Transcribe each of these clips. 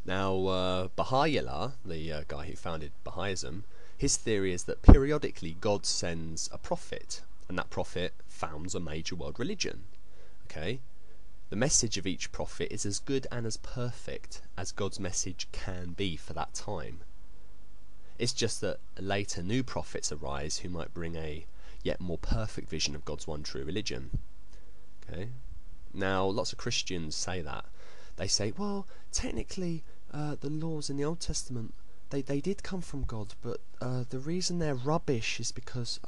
Now, Baha'u'llah, the guy who founded Bahai'ism, his theory is that periodically God sends a prophet, and that prophet founds a major world religion. Okay? The message of each prophet is as good and as perfect as God's message can be for that time. It's just that later new prophets arise who might bring a yet more perfect vision of God's one true religion. Okay? Now, lots of Christians say that. They say, well, technically, the laws in the Old Testament, they did come from God, but the reason they're rubbish is because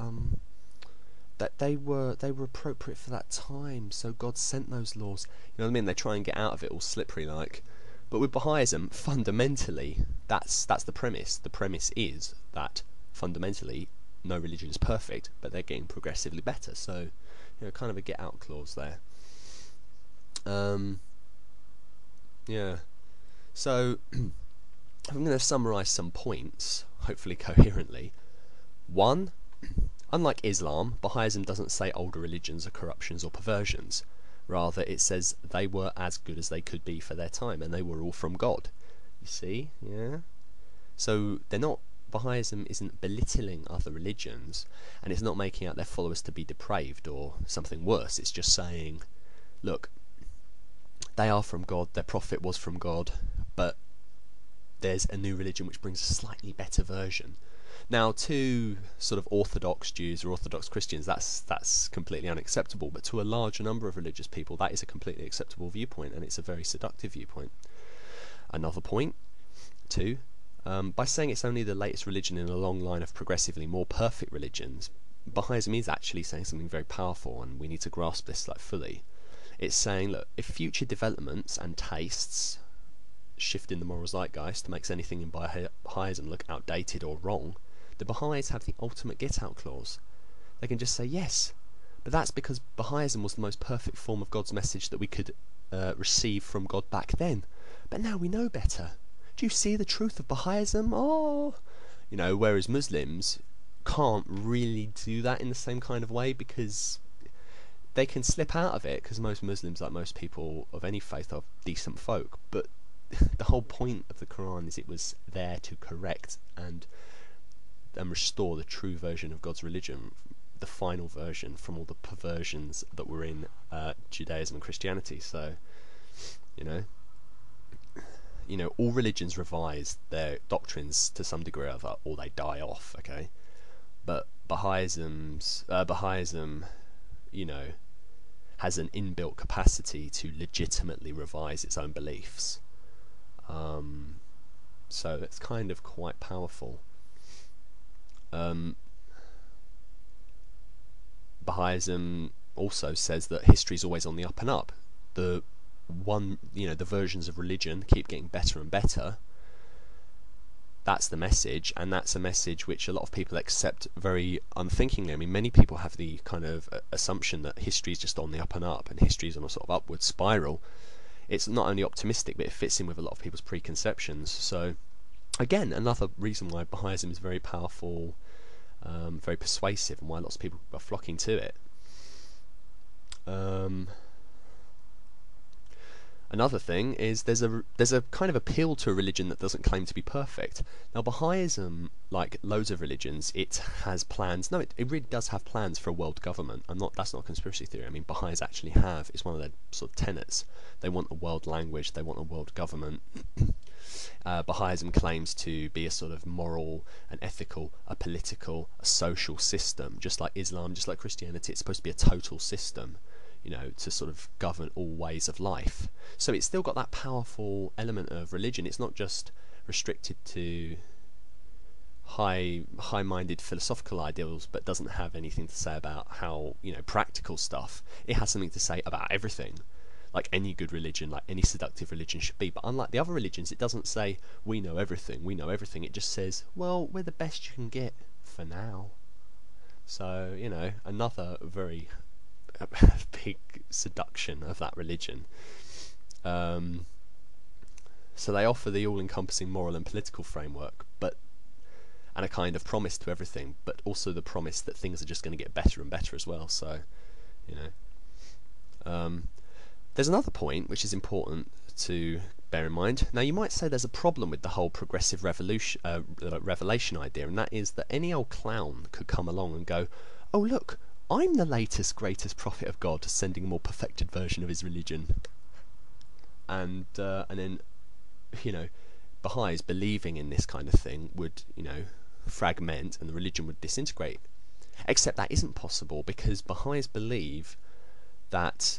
that they were appropriate for that time, so God sent those laws. You know what I mean? They try and get out of it all slippery like. But with Baha'ism, fundamentally, that's the premise. The premise is that fundamentally no religion is perfect, but they're getting progressively better. So, kind of a get out clause there. Yeah. So, I'm going to summarise some points, hopefully coherently. 1. Unlike Islam, Baha'ism doesn't say older religions are corruptions or perversions. Rather, it says they were as good as they could be for their time, and they were all from God. You see? Yeah? So, Baha'ism isn't belittling other religions, and it's not making out their followers to be depraved or something worse. It's just saying, look, they are from God, their prophet was from God, but there's a new religion which brings a slightly better version. Now, to sort of Orthodox Jews or Orthodox Christians, that's completely unacceptable, but to a larger number of religious people, that is a completely acceptable viewpoint, and it's a very seductive viewpoint. Another point, 2, by saying it's only the latest religion in a long line of progressively more perfect religions, Baha'ism is actually saying something very powerful, and we need to grasp this fully. It's saying, look, if future developments and tastes shift in the moral zeitgeist makes anything in Baha'ism look outdated or wrong, the Baha'is have the ultimate get-out clause. They can just say yes, but that's because Baha'ism was the most perfect form of God's message that we could receive from God back then. But now we know better. Do you see the truth of Baha'ism? Oh! Whereas Muslims can't really do that in the same kind of way because they can slip out of it, because most Muslims, like most people of any faith, are decent folk, but the whole point of the Quran is it was there to correct and restore the true version of God's religion, the final version from all the perversions that were in Judaism and Christianity. So, all religions revise their doctrines to some degree or other, or they die off. Okay, but Baha'ism, has an inbuilt capacity to legitimately revise its own beliefs. So it's kind of quite powerful. Baha'ism also says that history is always on the up and up. The versions of religion keep getting better and better. That's the message, and that's a message which a lot of people accept very unthinkingly. I mean, many people have the kind of assumption that history is just on the up and up, and history is on a sort of upward spiral. It's not only optimistic, but it fits in with a lot of people's preconceptions. So, again, another reason why Baha'ism is very powerful, very persuasive, and why lots of people are flocking to it. Another thing is there's a kind of appeal to a religion that doesn't claim to be perfect. Now, Baha'ism, like loads of religions, it has plans. No, it really does have plans for a world government. That's not a conspiracy theory. I mean, Baha'is actually have. It's one of their sort of tenets. They want a world language. They want a world government. Baha'ism claims to be a sort of moral, an ethical, a political, a social system, just like Islam, just like Christianity. It's supposed to be a total system, to sort of govern all ways of life. So it's still got that powerful element of religion. It's not just restricted to high-minded philosophical ideals, but doesn't have anything to say about how, practical stuff. It has something to say about everything, like any good religion, like any seductive religion should be. But unlike the other religions, it doesn't say, we know everything. It just says, well, we're the best you can get for now. So, another very big seduction of that religion. So they offer the all-encompassing moral and political framework, and a kind of promise to everything, but also the promise that things are just going to get better and better as well. So, there's another point which is important to bear in mind. Now, you might say there's a problem with the whole progressive revelation idea, and that is that any old clown could come along and go, oh look, I'm the latest, greatest prophet of God, sending a more perfected version of his religion. And then, you know, Baha'is believing in this kind of thing would, you know, fragment and the religion would disintegrate. Except that isn't possible, because Baha'is believe that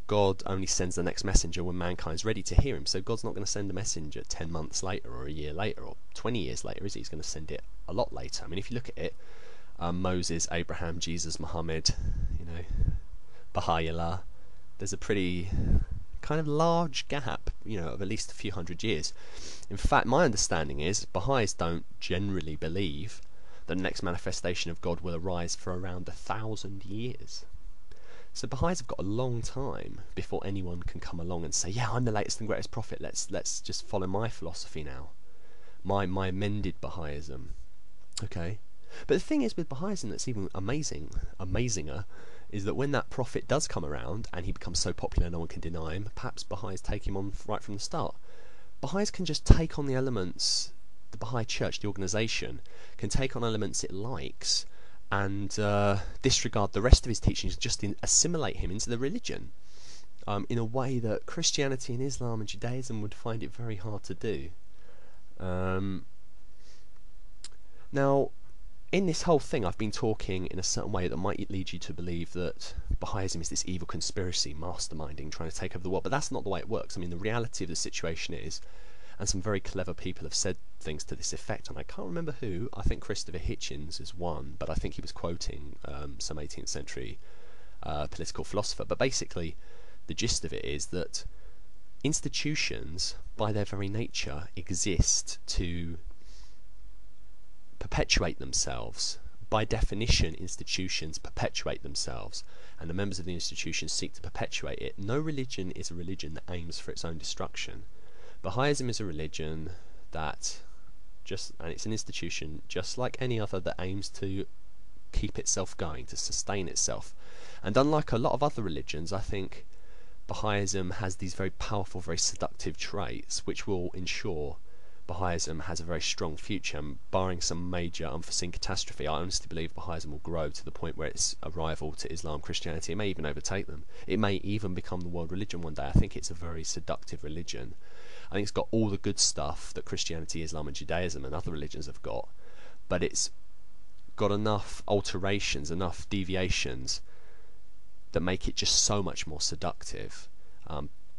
God only sends the next messenger when mankind's ready to hear him. So God's not going to send a messenger 10 months later or a year later or 20 years later, is he? He's going to send it a lot later. I mean, if you look at it, Moses, Abraham, Jesus, Muhammad, you know, Baha'u'llah, there's a pretty kind of large gap, you know, of at least a few hundred years. In fact, my understanding is Baha'is don't generally believe that the next manifestation of God will arise for around 1,000 years. So Baha'is have got a long time before anyone can come along and say, yeah, I'm the latest and greatest prophet, let's just follow my philosophy now, my amended Baha'ism. Okay? But the thing is with Baha'ism that's even amazinger, is that when that prophet does come around and he becomes so popular no one can deny him, perhaps Baha'is take him on right from the start. Baha'is can just take on the elements, the Baha'i Church, the organisation, can take on elements it likes and disregard the rest of his teachings, just assimilate him into the religion in a way that Christianity and Islam and Judaism would find it very hard to do. Now, in this whole thing, I've been talking in a certain way that might lead you to believe that Baha'ism is this evil conspiracy, masterminding, trying to take over the world, but that's not the way it works. I mean, the reality of the situation is, and some very clever people have said things to this effect, and I can't remember who. I think Christopher Hitchens is one, but I think he was quoting some 18th century political philosopher. But basically, the gist of it is that institutions, by their very nature, exist to perpetuate themselves. By definition, institutions perpetuate themselves, and the members of the institution seek to perpetuate it. No religion is a religion that aims for its own destruction. Baha'ism is a religion that and it's an institution just like any other that aims to keep itself going, to sustain itself. And unlike a lot of other religions, I think Baha'ism has these very powerful, very seductive traits which will ensure Baha'ism has a very strong future, and barring some major unforeseen catastrophe, I honestly believe Baha'ism will grow to the point where its a rival to Islam, Christianity. It may even overtake them. It may even become the world religion one day. I think it's a very seductive religion. I think it's got all the good stuff that Christianity, Islam and Judaism and other religions have got, but it's got enough alterations, enough deviations that make it just so much more seductive.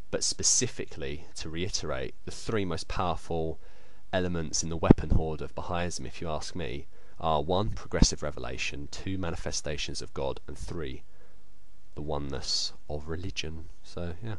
But specifically, to reiterate, the three most powerful elements in the weapon hoard of Baha'ism, if you ask me, are 1. Progressive revelation, 2. Manifestations of God, and 3. The oneness of religion. So, yeah.